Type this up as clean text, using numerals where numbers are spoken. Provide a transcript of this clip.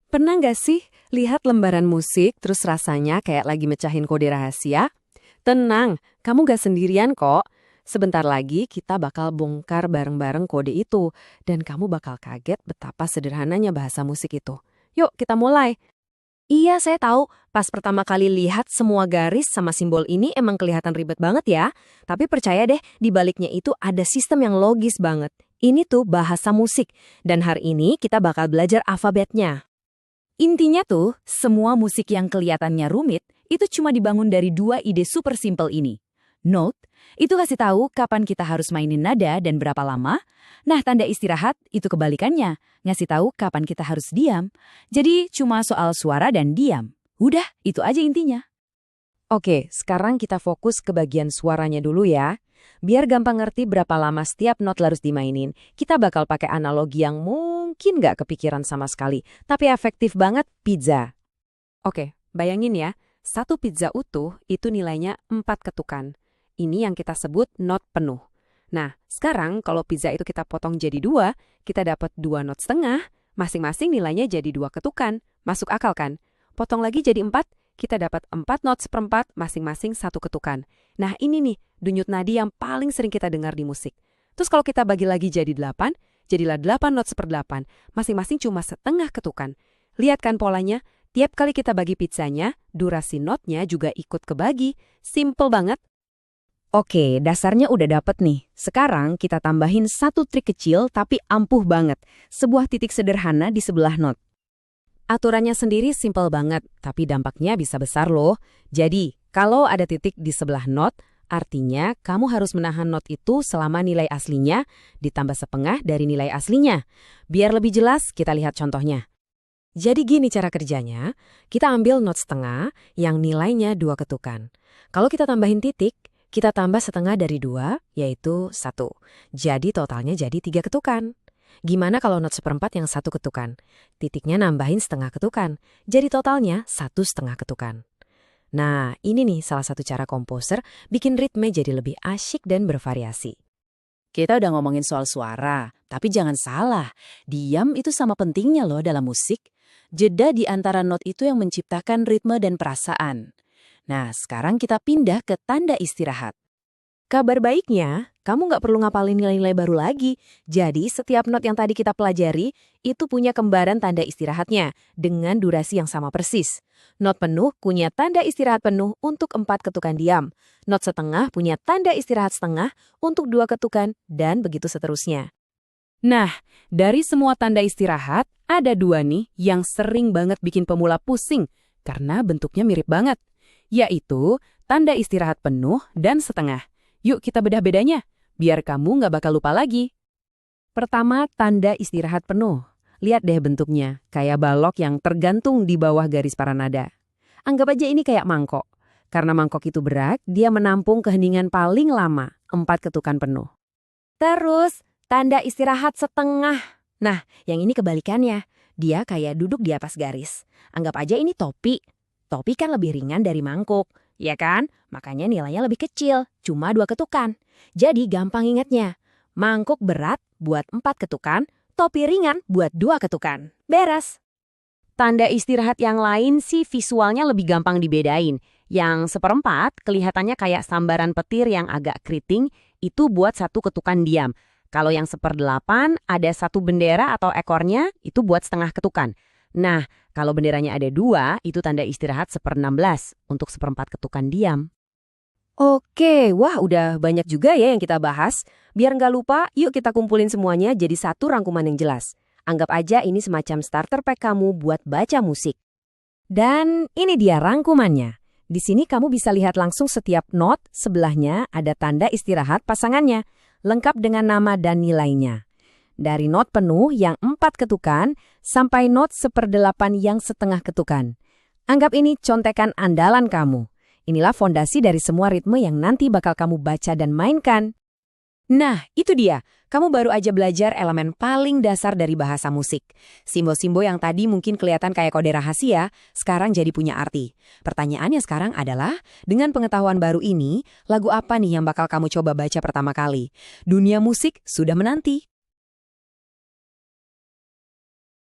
Pernah nggak sih lihat lembaran musik terus rasanya kayak lagi mecahin kode rahasia? Tenang, kamu nggak sendirian kok. Sebentar lagi kita bakal bongkar bareng-bareng kode itu, dan kamu bakal kaget betapa sederhananya bahasa musik itu. Yuk, kita mulai. Iya, saya tahu. Pas pertama kali lihat semua garis sama simbol ini emang kelihatan ribet banget ya. Tapi percaya deh, di baliknya itu ada sistem yang logis banget. Ini tuh bahasa musik. Dan hari ini kita bakal belajar alfabetnya. Intinya tuh, semua musik yang kelihatannya rumit itu cuma dibangun dari dua ide super simple ini. Note, itu kasih tahu kapan kita harus mainin nada dan berapa lama. Nah, tanda istirahat itu kebalikannya, ngasih tahu kapan kita harus diam. Jadi cuma soal suara dan diam. Udah, itu aja intinya. Oke, sekarang kita fokus ke bagian suaranya dulu ya. Biar gampang ngerti berapa lama setiap not harus dimainin, kita bakal pakai analogi yang mungkin nggak kepikiran sama sekali, tapi efektif banget, pizza. Oke, bayangin ya, satu pizza utuh itu nilainya 4 ketukan. Ini yang kita sebut not penuh. Nah, sekarang kalau pizza itu kita potong jadi 2, kita dapat 2 not setengah, masing-masing nilainya jadi 2 ketukan. Masuk akal kan? Potong lagi jadi 4, kita dapat 4 not seperempat, masing-masing 1 ketukan. Nah, ini nih, denyut nadi yang paling sering kita dengar di musik. Terus kalau kita bagi lagi jadi 8, jadilah 8 not seperdelapan, masing-masing cuma setengah ketukan. Lihat kan polanya? Tiap kali kita bagi pizzanya, durasi notnya juga ikut kebagi. Simple banget. Oke, dasarnya udah dapet nih. Sekarang kita tambahin satu trik kecil tapi ampuh banget. Sebuah titik sederhana di sebelah not. Aturannya sendiri simple banget, tapi dampaknya bisa besar loh. Jadi, kalau ada titik di sebelah not, artinya kamu harus menahan not itu selama nilai aslinya ditambah setengah dari nilai aslinya. Biar lebih jelas, kita lihat contohnya. Jadi gini cara kerjanya, kita ambil not setengah yang nilainya 2 ketukan. Kalau kita tambahin titik, kita tambah setengah dari 2, yaitu 1. Jadi totalnya jadi 3 ketukan. Gimana kalau not seperempat yang 1 ketukan? Titiknya nambahin setengah ketukan, jadi totalnya 1,5 ketukan. Nah, ini nih salah satu cara komposer bikin ritme jadi lebih asyik dan bervariasi. Kita udah ngomongin soal suara, tapi jangan salah. Diam itu sama pentingnya loh dalam musik. Jeda di antara not itu yang menciptakan ritme dan perasaan. Nah, sekarang kita pindah ke tanda istirahat. Kabar baiknya, kamu nggak perlu ngapalin nilai-nilai baru lagi. Jadi, setiap not yang tadi kita pelajari, itu punya kembaran tanda istirahatnya, dengan durasi yang sama persis. Not penuh punya tanda istirahat penuh untuk 4 ketukan diam. Not setengah punya tanda istirahat setengah untuk 2 ketukan, dan begitu seterusnya. Nah, dari semua tanda istirahat, ada 2 nih yang sering banget bikin pemula pusing, karena bentuknya mirip banget. Yaitu tanda istirahat penuh dan setengah. Yuk kita bedah bedanya, biar kamu nggak bakal lupa lagi. Pertama, tanda istirahat penuh. Lihat deh bentuknya, kayak balok yang tergantung di bawah garis paranada. Anggap aja ini kayak mangkok. Karena mangkok itu berat, dia menampung keheningan paling lama, 4 ketukan penuh. Terus, tanda istirahat setengah. Nah, yang ini kebalikannya. Dia kayak duduk di atas garis. Anggap aja ini topi. Topi kan lebih ringan dari mangkuk, ya kan? Makanya nilainya lebih kecil, cuma 2 ketukan. Jadi gampang ingatnya. Mangkuk berat buat 4 ketukan, topi ringan buat 2 ketukan. Beres. Tanda istirahat yang lain sih visualnya lebih gampang dibedain. Yang seperempat kelihatannya kayak sambaran petir yang agak keriting, itu buat 1 ketukan diam. Kalau yang seperdelapan ada 1 bendera atau ekornya, itu buat setengah ketukan. Nah, kalau benderanya ada 2, itu tanda istirahat 1/16 untuk seperempat ketukan diam. Oke, wah udah banyak juga ya yang kita bahas. Biar nggak lupa, yuk kita kumpulin semuanya jadi satu rangkuman yang jelas. Anggap aja ini semacam starter pack kamu buat baca musik. Dan ini dia rangkumannya. Di sini kamu bisa lihat langsung setiap not, sebelahnya ada tanda istirahat pasangannya, lengkap dengan nama dan nilainya. Dari not penuh yang 4 ketukan sampai not 1/8 yang setengah ketukan. Anggap ini contekan andalan kamu. Inilah fondasi dari semua ritme yang nanti bakal kamu baca dan mainkan. Nah, itu dia. Kamu baru aja belajar elemen paling dasar dari bahasa musik. Simbol-simbol yang tadi mungkin kelihatan kayak kode rahasia, sekarang jadi punya arti. Pertanyaannya sekarang adalah, dengan pengetahuan baru ini, lagu apa nih yang bakal kamu coba baca pertama kali? Dunia musik sudah menanti.